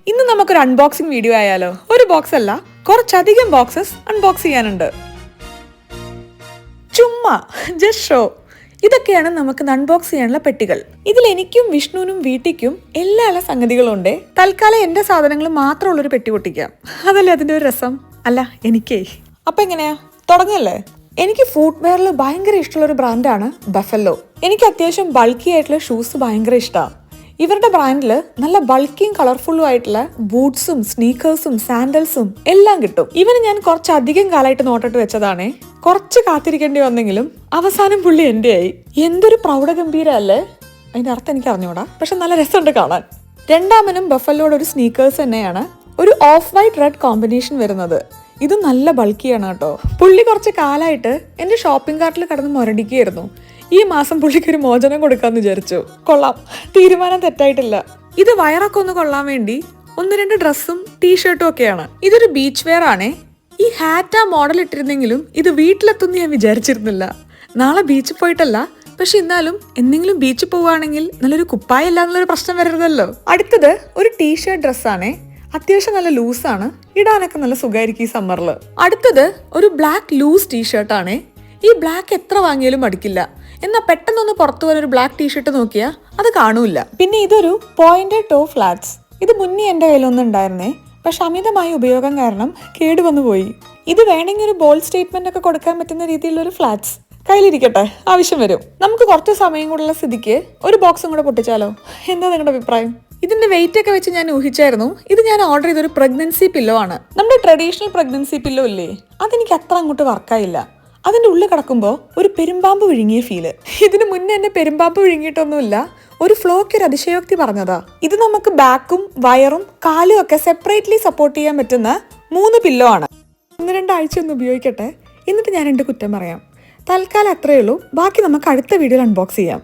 ഇന്ന് നമുക്കൊരു unboxing video ആയാലോ? ഒരു ബോക്സ് അല്ല, കുറച്ചധികം ബോക്സസ് അൺബോക്സ് ചെയ്യാനുണ്ട്. ചുമ്മാ ജസ്റ്റ് ഷോ. ഇതൊക്കെയാണ് നമുക്ക് അൺബോക്സ് ചെയ്യാനുള്ള പെട്ടികൾ. ഇതിൽ എനിക്കും വിഷ്ണുവിനും വീട്ടിക്കും എല്ലാ സംഗതികളും ഉണ്ട്. തൽക്കാലം എന്റെ സാധനങ്ങൾ മാത്രമുള്ളൊരു പെട്ടി പൊട്ടിക്കാം. അതല്ലേ അതിന്റെ ഒരു രസം. അല്ല എനിക്കേ. അപ്പൊ എങ്ങനെയാ തുടങ്ങല്ലേ? എനിക്ക് ഫുട്വെയറിൽ ഭയങ്കര ഇഷ്ടമുള്ള ഒരു ബ്രാൻഡാണ് ബഫല്ലോ. എനിക്ക് അത്യാവശ്യം ബൾക്കി ആയിട്ടുള്ള ഷൂസ് ഭയങ്കര ഇഷ്ടമാണ്. ഇവരുടെ ബ്രാൻഡിൽ നല്ല ബൾക്കിയും കളർഫുള്ളും ആയിട്ടുള്ള ബൂട്ട്സും സ്നീക്കേഴ്സും സാൻഡൽസും എല്ലാം കിട്ടും. ഇവന് ഞാൻ കുറച്ചധികം കാലമായിട്ട് നോട്ടിട്ട് വെച്ചതാണേ. കുറച്ച് കാത്തിരിക്കേണ്ടി വന്നെങ്കിലും അവസാനം പുള്ളി എൻ്റെ ആയി. എന്തൊരു പ്രൗഢഗംഭീരല്ലേ. അതിന്റെ അർത്ഥം എനിക്ക് അറിഞ്ഞൂടാ, പക്ഷെ നല്ല രസമുണ്ട് കാണാൻ. രണ്ടാമനും ബഫല്ലോയുടെ ഒരു സ്നീക്കേഴ്സ് തന്നെയാണ്. ഒരു ഓഫ് വൈറ്റ് റെഡ് കോമ്പിനേഷൻ വരുന്നത്. ഇത് നല്ല ബൾക്കിയാണ് കേട്ടോ. പുള്ളി കുറച്ച് കാലമായിട്ട് എന്റെ ഷോപ്പിംഗ് കാർട്ടിൽ കടന്ന് മുരടിക്കുകയായിരുന്നു. ഈ മാസം പുള്ളിക്ക് ഒരു മോചനം കൊടുക്കാന്ന് വിചാരിച്ചു. കൊള്ളാം, തീരുമാനം തെറ്റായിട്ടില്ല. ഇത് വയറൊക്കെ ഒന്ന് കൊള്ളാൻ വേണ്ടി 1-2 ഡ്രസ്സും ടീഷർട്ടും ഒക്കെയാണ്. ഇതൊരു ബീച്ച് വെയർ ആണേ. ഈ ഹാറ്റ് ആ മോഡൽ ഇട്ടിരുന്നെങ്കിലും ഇത് വീട്ടിലെത്തുമെന്ന് ഞാൻ വിചാരിച്ചിരുന്നില്ല. നാളെ ബീച്ചിൽ പോയിട്ടല്ല, പക്ഷെ എന്നാലും എന്തെങ്കിലും ബീച്ചിൽ പോവുകയാണെങ്കിൽ നല്ലൊരു കുപ്പായില്ല എന്നുള്ളൊരു പ്രശ്നം വരരുതല്ലോ. അടുത്തത് ഒരു ടീഷർട്ട് ഡ്രസ്സാണേ. അത്യാവശ്യം നല്ല ലൂസാണ്, ഇടാനൊക്കെ നല്ല സുഖമായിരിക്കും ഈ സമ്മറിൽ. അടുത്തത് ഒരു ബ്ലാക്ക് ലൂസ് ടീഷർട്ടാണേ. ഈ ബ്ലാക്ക് എത്ര വാങ്ങിയാലും മടിക്കില്ല. എന്നാൽ പെട്ടെന്നൊന്ന് പുറത്തു പോകാൻ ഒരു ബ്ലാക്ക് ടീഷർട്ട് നോക്കിയാൽ അത് കാണൂല. പിന്നെ ഇതൊരു പോയിന്റഡ് ടോ ഫ്ലാറ്റ്സ്. ഇത് മുന്നേ എൻ്റെ കയ്യിലൊന്നും ഉണ്ടായിരുന്നേ, പക്ഷെ അമിതമായ ഉപയോഗം കാരണം കേടുവന്നു പോയി. ഇത് വേണമെങ്കിൽ ഒരു ബോൾഡ് സ്റ്റേറ്റ്മെന്റ് ഒക്കെ കൊടുക്കാൻ പറ്റുന്ന രീതിയിലുള്ള ഒരു ഫ്ലാറ്റ്സ് കയ്യിലിരിക്കട്ടെ, ആവശ്യം വരും. നമുക്ക് കുറച്ച് സമയം കൂടുള്ള സ്ഥിതിക്ക് ഒരു ബോക്സും കൂടെ പൊട്ടിച്ചാലോ? എന്താ നിങ്ങളുടെ അഭിപ്രായം? ഇതിന്റെ വെയിറ്റ് ഒക്കെ വെച്ച് ഞാൻ ഊഹിച്ചായിരുന്നു. ഇത് ഞാൻ ഓർഡർ ചെയ്തൊരു പ്രഗ്നൻസി പില്ലോ ആണ്. നമ്മുടെ ട്രഡീഷണൽ പ്രഗ്നൻസി പില്ലോ ഇല്ലേ, അതെനിക്ക് അത്ര അങ്ങോട്ട് വർക്കായില്ല. അതിന്റെ ഉള്ളിൽ കിടക്കുമ്പോൾ ഒരു പെരുമ്പാമ്പ് വിഴുങ്ങിയ ഫീല്. ഇതിന് മുന്നേ എന്നെ പെരുമ്പാമ്പ് വിഴുങ്ങിയിട്ടൊന്നുമില്ല, ഒരു ഫ്ലോയ്ക്ക് ഒരു അതിശയോക്തി പറഞ്ഞതാ. ഇത് നമുക്ക് ബാക്കും വയറും കാലും ഒക്കെ സെപ്പറേറ്റ്ലി സപ്പോർട്ട് ചെയ്യാൻ പറ്റുന്ന 3 പില്ലോ ആണ്. 1-2 ആഴ്ച ഒന്ന് ഉപയോഗിക്കട്ടെ, എന്നിട്ട് ഞാൻ എൻ്റെ കുറ്റം പറയാം. തൽക്കാലം അത്രയേ ഉള്ളൂ. ബാക്കി നമുക്ക് അടുത്ത വീഡിയോയിൽ അൺബോക്സ് ചെയ്യാം.